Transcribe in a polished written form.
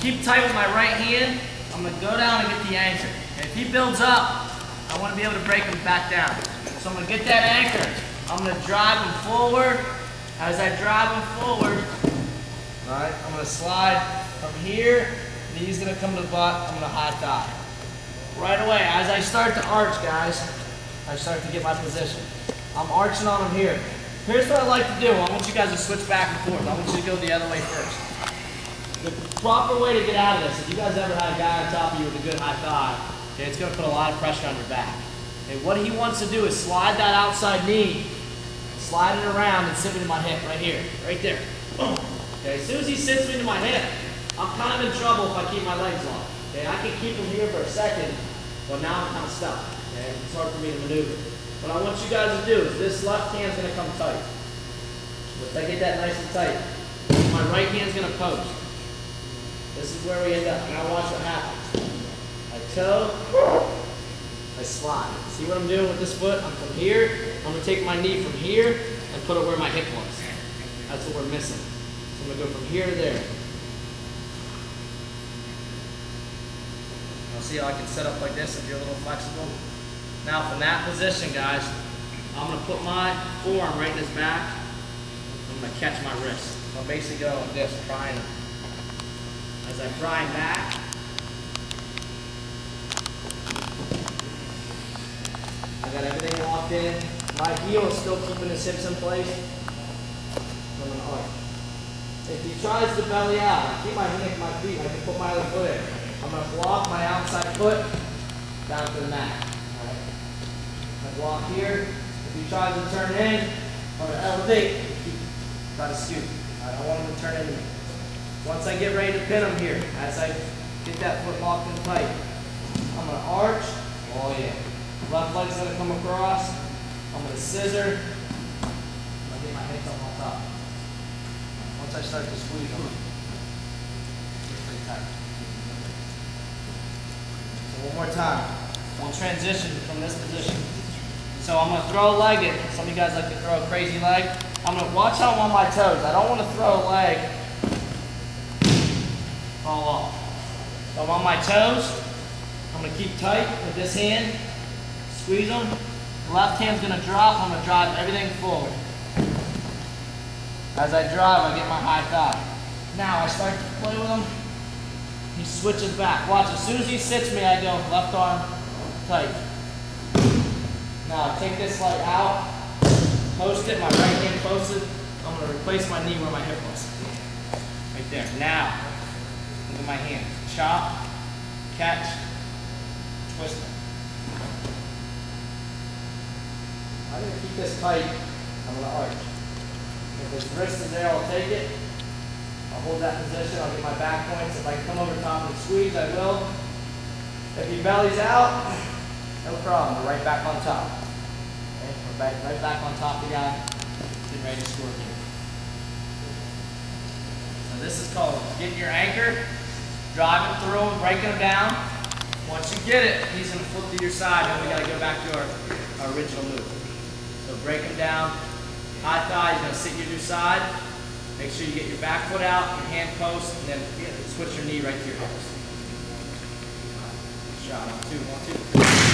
keep tight with my right hand. I'm gonna go down and get the anchor. Okay, if he builds up, I wanna be able to break him back down. So I'm gonna get that anchor. I'm gonna drive him forward. As I drive him forward, all right, I'm gonna slide from here. Knee's gonna come to the butt. I'm gonna high thigh. Right away, as I start to arch, guys, I start to get my position. I'm arching on him here. Here's what I like to do. I want you guys to switch back and forth. I want you to go the other way first. The proper way to get out of this, if you guys ever had a guy on top of you with a good high thigh, okay, it's gonna put a lot of pressure on your back. Okay, what he wants to do is slide that outside knee, slide it around and sit me to my hip right here, right there. Boom. Okay, as soon as he sits me to my hip, I'm kind of in trouble if I keep my legs long. Okay, I can keep him here for a second, but now I'm kind of stuck. Okay, it's hard for me to maneuver. What I want you guys to do is this left hand's gonna come tight. Once I get that nice and tight, my right hand's gonna post. This is where we end up. Now watch what happens. I toe, I slide. See what I'm doing with this foot? I'm from here. I'm gonna take my knee from here and put it where my hip was. That's what we're missing. So I'm gonna go from here to there. Now see how I can set up like this if you're a little flexible? Now from that position, guys, I'm gonna put my forearm right in his back. I'm gonna catch my wrist. So I'm basically going like this, prying him. As I pry him back, I got everything locked in. My heel is still keeping his hips in place. I'm gonna arch. If he tries to belly out, I keep my hand at my feet. I can put my other foot in. I'm gonna block my outside foot down to the mat. All right. I block here. If he tries to turn in, I'm gonna elevate. Try to scoop. I don't want him to turn in. Once I get ready to pin him here, as I get that foot locked in tight, I'm gonna arch. Oh yeah. Left leg's gonna come across. I'm gonna scissor. I'm gonna get my hips up on top. Once I start to squeeze them, get pretty tight. So one more time. We'll transition from this position. So I'm gonna throw a leg in. Some of you guys like to throw a crazy leg. I'm gonna watch how I'm on my toes. I don't want to throw a leg fall off. So I'm on my toes. I'm gonna keep tight with this hand. Squeeze them. Left hand's gonna drop. I'm gonna drive everything forward. As I drive, I get my high thigh. Now I start to play with him. He switches back. Watch, as soon as he sits me, I go left arm tight. Now I take this leg out, post it, my right hand posted. I'm gonna replace my knee where my hip was. Right there. Now, look at my hand. Chop, catch, twist it. I'm gonna keep this tight. I'm gonna arch. If his wrist is there, I'll take it. I'll hold that position. I'll get my back points. If I can come over top and squeeze, I will. If he bellies out, no problem. We're right back on top. Okay? We're right back on top of the guy. Getting ready to score here. So this is called getting your anchor, driving through him, breaking him down. Once you get it, he's gonna flip to your side, and we gotta go back to our original move. So break him down, high thigh, he's gonna sit you to your side. Make sure you get your back foot out, your hand post, and then switch your knee right to your hips. Shot, 1, 2, 1, 2.